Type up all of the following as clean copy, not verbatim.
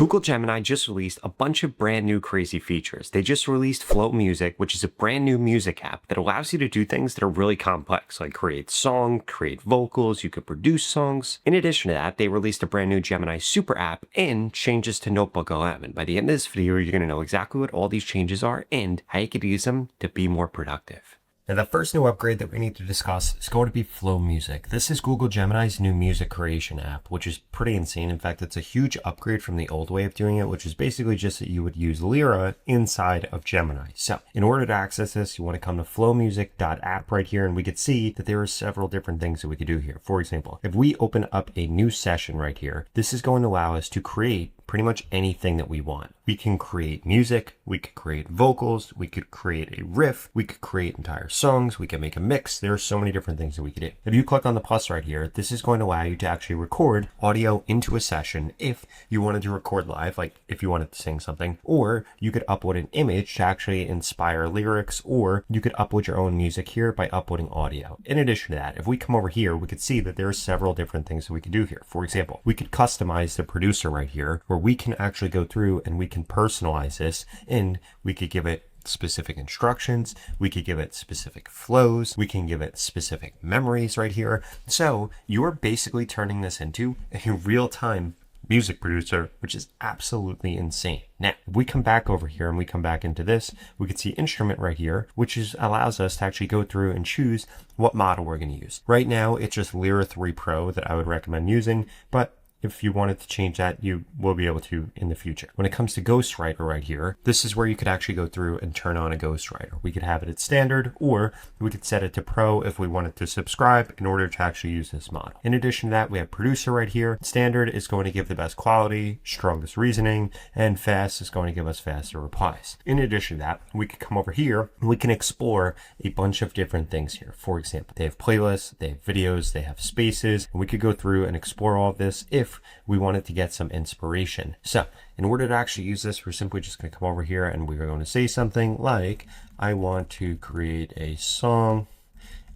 Google Gemini just released a bunch of brand new crazy features. They just released Flow Music, which is a brand new music app that allows you to do things that are really complex, like create songs, create vocals, you could produce songs. In addition to that, they released a brand new Gemini Super app and changes to NotebookLM. And by the end of this video, you're going to know exactly what all these changes are and how you could use them to be more productive. Now, the first new upgrade that we need to discuss is going to be Flow Music. This is Google Gemini's new music creation app, which is pretty insane. In fact, it's a huge upgrade from the old way of doing it, which is basically just that you would use Lyra inside of Gemini. So in order to access this, you want to come to flowmusic.app right here, and we could see that there are several different things that we could do here. For example, if we open up a new session right here, this is going to allow us to create pretty much anything that we want. We can create music, we could create vocals, we could create a riff, we could create entire songs, we can make a mix. There are so many different things that we could do. If you click on the plus right here, this is going to allow you to actually record audio into a session if you wanted to record live, like if you wanted to sing something, or you could upload an image to actually inspire lyrics, or you could upload your own music here by uploading audio. In addition to that, if we come over here, we could see that there are several different things that we could do here. For example, we could customize the producer right here, where we can actually go through and we can personalize this, and we could give it specific instructions, we could give it specific flows, we can give it specific memories right here. So you're basically turning this into a real-time music producer, which is absolutely insane. Now, if we come back over here and we come back into this, we can see instrument right here, which allows us to actually go through and choose what model we're going to use. Right now, it's just Lyra 3 Pro that I would recommend using, but if you wanted to change that, you will be able to in the future. When it comes to Ghostwriter right here, this is where you could actually go through and turn on a Ghostwriter. We could have it at standard, or we could set it to pro if we wanted to subscribe in order to actually use this model. In addition to that, we have producer right here. Standard is going to give the best quality, strongest reasoning, and fast is going to give us faster replies. In addition to that, we could come over here and we can explore a bunch of different things here. For example, they have playlists, they have videos, they have spaces, and we could go through and explore all of this if we wanted to get some inspiration. So in order to actually use this, we're simply just going to come over here and we're going to say something like, I want to create a song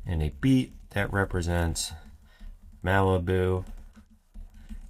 and a beat that represents Malibu,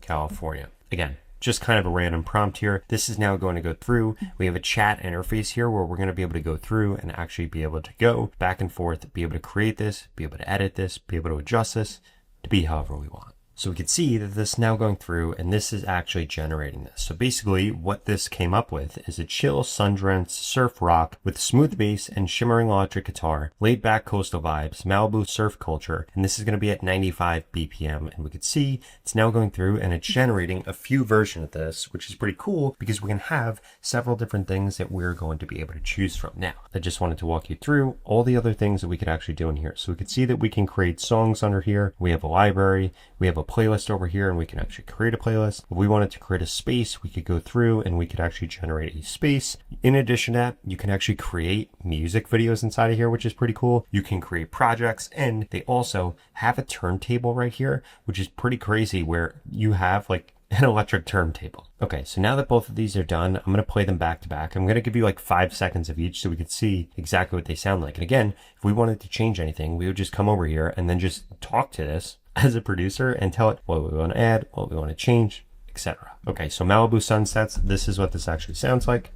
California. Again, just kind of a random prompt here. This is now going to go through. We have a chat interface here where we're going to be able to go through and actually be able to go back and forth, be able to create this, be able to edit this, be able to adjust this to be however we want. So we can see that this is now going through and this is actually generating this. So basically what this came up with is a chill, sun-drenched surf rock with smooth bass and shimmering electric guitar, laid back coastal vibes, Malibu surf culture, and this is going to be at 95 BPM. And we can see it's now going through and it's generating a few versions of this, which is pretty cool because we can have several different things that we're going to be able to choose from. Now, I just wanted to walk you through all the other things that we could actually do in here. So we can see that we can create songs under here. We have a library, we have a playlist over here, and we can actually create a playlist. If we wanted to create a space, we could go through and we could actually generate a space. In addition to that, you can actually create music videos inside of here, which is pretty cool. You can create projects, and they also have a turntable right here, which is pretty crazy, where you have like an electric turntable. Okay, so now that both of these are done, I'm going to play them back to back. I'm going to give you like 5 seconds of each so we can see exactly what they sound like. And again, if we wanted to change anything, we would just come over here and then just talk to this as a producer and tell it what we want to add, what we want to change, etc. Okay, so Malibu sunsets, this is what this actually sounds like.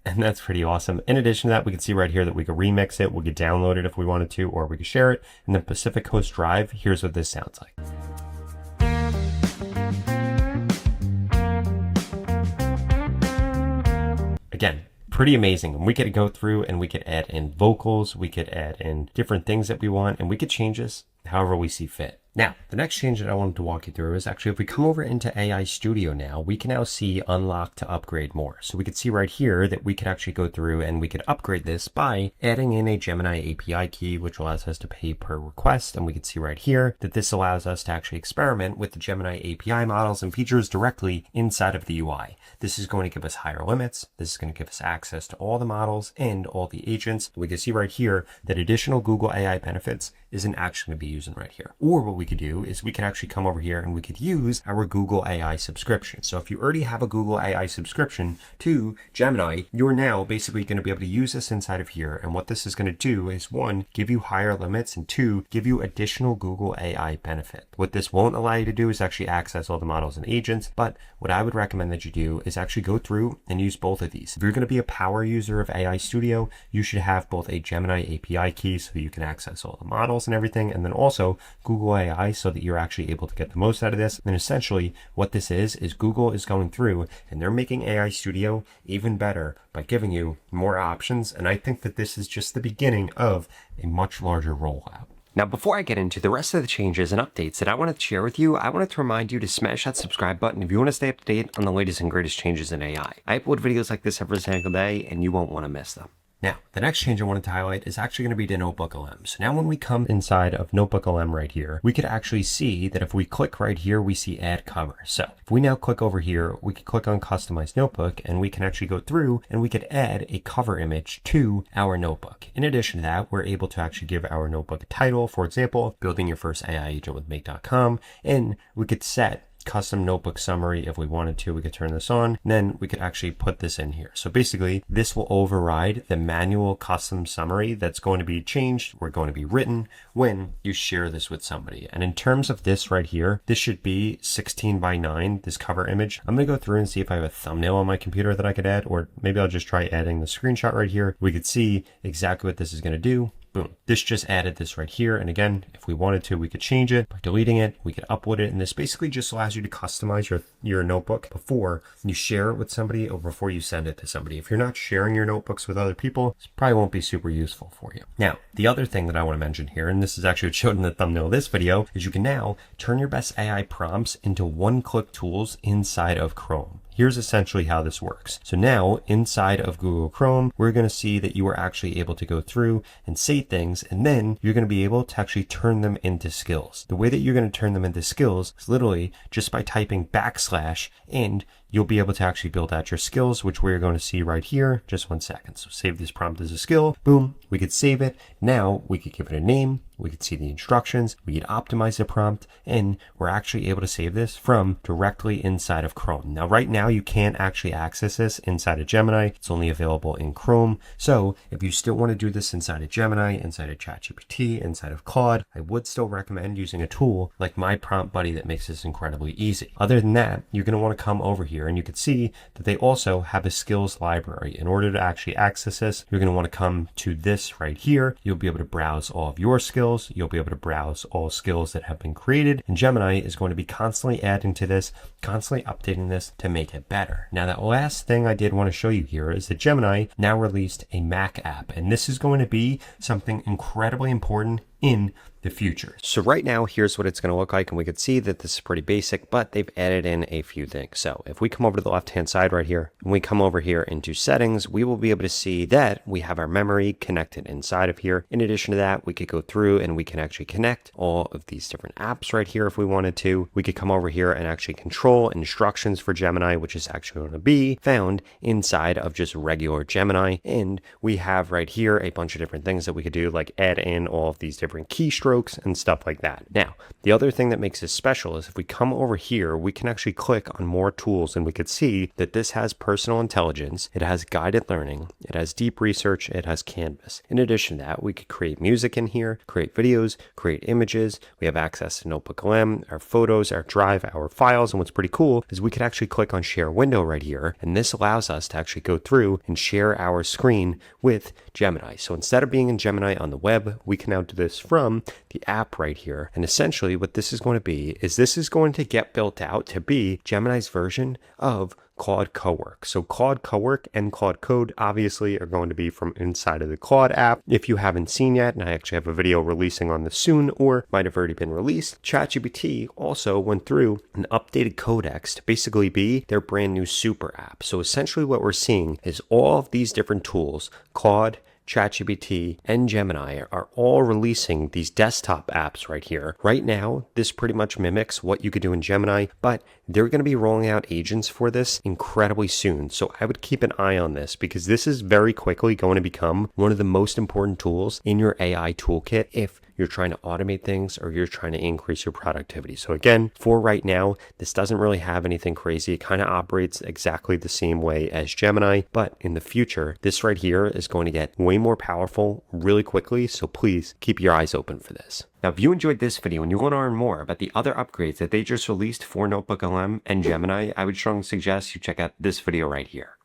And that's pretty awesome. In addition to that, we can see right here that we could remix it, we could download it if we wanted to, or we could share it. And then Pacific Coast Drive, here's what this sounds like. Again, pretty amazing. And we could go through and we could add in vocals, we could add in different things that we want, and we could change this however we see fit. Now, the next change that I wanted to walk you through is actually if we come over into AI Studio now, we can now see unlock to upgrade more. So we could see right here that we could actually go through and we could upgrade this by adding in a Gemini API key, which allows us to pay per request. And we can see right here that this allows us to actually experiment with the Gemini API models and features directly inside of the UI. This is going to give us higher limits. This is going to give us access to all the models and all the agents. We can see right here that additional Google AI benefits isn't actually going to be using right here. Or what we could do is we could actually come over here and we could use our Google AI subscription. So if you already have a Google AI subscription to Gemini, you're now basically going to be able to use this inside of here. And what this is going to do is, one, give you higher limits, and two, give you additional Google AI benefit. What this won't allow you to do is actually access all the models and agents, but what I would recommend that you do is actually go through and use both of these. If you're going to be a power user of AI Studio, you should have both a Gemini API key so that you can access all the models and everything, and then also Google AI so that you're actually able to get the most out of this. And essentially what this is Google is going through and they're making AI Studio even better by giving you more options. And I think that this is just the beginning of a much larger rollout. Now, before I get into the rest of the changes and updates that I wanted to share with you, I wanted to remind you to smash that subscribe button if you want to stay up to date on the latest and greatest changes in AI. I upload videos like this every single day and you won't want to miss them. Now, the next change I wanted to highlight is actually going to be to NotebookLM. So now when we come inside of NotebookLM right here, we could actually see that if we click right here, we see add cover. So if we now click over here, we can click on customize notebook and we can actually go through and we could add a cover image to our notebook. In addition to that, we're able to actually give our notebook a title, for example, building your first AI agent with Make.com, and we could set custom notebook summary. If we wanted to, we could turn this on, and then we could actually put this in here. So basically this will override the manual custom summary that's going to be changed or going to be written when you share this with somebody. And in terms of this right here, this should be 16:9, this cover image. I'm going to go through and see if I have a thumbnail on my computer that I could add, or maybe I'll just try adding the screenshot right here. We could see exactly what this is going to do. Boom. This just added this right here. And again, if we wanted to, we could change it by deleting it. We could upload it. And this basically just allows you to customize your notebook before you share it with somebody or before you send it to somebody. If you're not sharing your notebooks with other people, this probably won't be super useful for you. Now, the other thing that I want to mention here, and this is actually what showed in the thumbnail of this video, is you can now turn your best AI prompts into one-click tools inside of Chrome. Here's essentially how this works. So now inside of Google Chrome, we're going to see that you are actually able to go through and say things, and then you're going to be able to actually turn them into skills. The way that you're going to turn them into skills is literally just by typing / and you'll be able to actually build out your skills, which we're going to see right here. Just 1 second. So save this prompt as a skill. Boom. We could save it. Now we could give it a name. We could see the instructions. We could optimize the prompt, and we're actually able to save this from directly inside of Chrome. Now, right now you can't actually access this inside of Gemini. It's only available in Chrome. So if you still want to do this inside of Gemini, inside of ChatGPT, inside of Claude, I would still recommend using a tool like My Prompt Buddy that makes this incredibly easy. Other than that, you're going to want to come over here and you can see that they also have a skills library. In order to actually access this, you're going to want to come to this right here. You'll be able to browse all of your skills. You'll be able to browse all skills that have been created, and Gemini is going to be constantly adding to this, constantly updating this to make it better. Now, that last thing I did want to show you here is that Gemini now released a Mac app, and this is going to be something incredibly important in the future. So right now, here's what it's going to look like, and we could see that this is pretty basic, but they've added in a few things. So if we come over to the left-hand side right here, and we come over here into settings, we will be able to see that we have our memory connected inside of here. In addition to that, we could go through and we can actually connect all of these different apps right here if we wanted to. We could come over here and actually control instructions for Gemini, which is actually going to be found inside of just regular Gemini. And we have right here a bunch of different things that we could do, like add in all of these different keystrokes and stuff like that. Now, the other thing that makes this special is if we come over here, we can actually click on more tools, and we could see that this has personal intelligence, it has guided learning, it has deep research, it has Canvas. In addition to that, we could create music in here, create videos, create images. We have access to NotebookLM, our photos, our drive, our files. And what's pretty cool is we could actually click on share window right here, and this allows us to actually go through and share our screen with Gemini. So instead of being in Gemini on the web, we can now do this from the app right here. And essentially what this is going to be is this is going to get built out to be Gemini's version of Claude Cowork. So Claude Cowork and Claude Code obviously are going to be from inside of the Claude app. If you haven't seen yet, and I actually have a video releasing on this soon, or might have already been released, ChatGPT also went through an updated codex to basically be their brand new super app. So essentially what we're seeing is all of these different tools, Claude, ChatGPT, and Gemini are all releasing these desktop apps right here. Right now, this pretty much mimics what you could do in Gemini, but they're going to be rolling out agents for this incredibly soon. So I would keep an eye on this because this is very quickly going to become one of the most important tools in your AI toolkit if you're trying to automate things, or you're trying to increase your productivity. So again, for right now, this doesn't really have anything crazy. It kind of operates exactly the same way as Gemini, but in the future, this right here is going to get way more powerful really quickly. So please keep your eyes open for this. Now, if you enjoyed this video and you want to learn more about the other upgrades that they just released for NotebookLM and Gemini, I would strongly suggest you check out this video right here.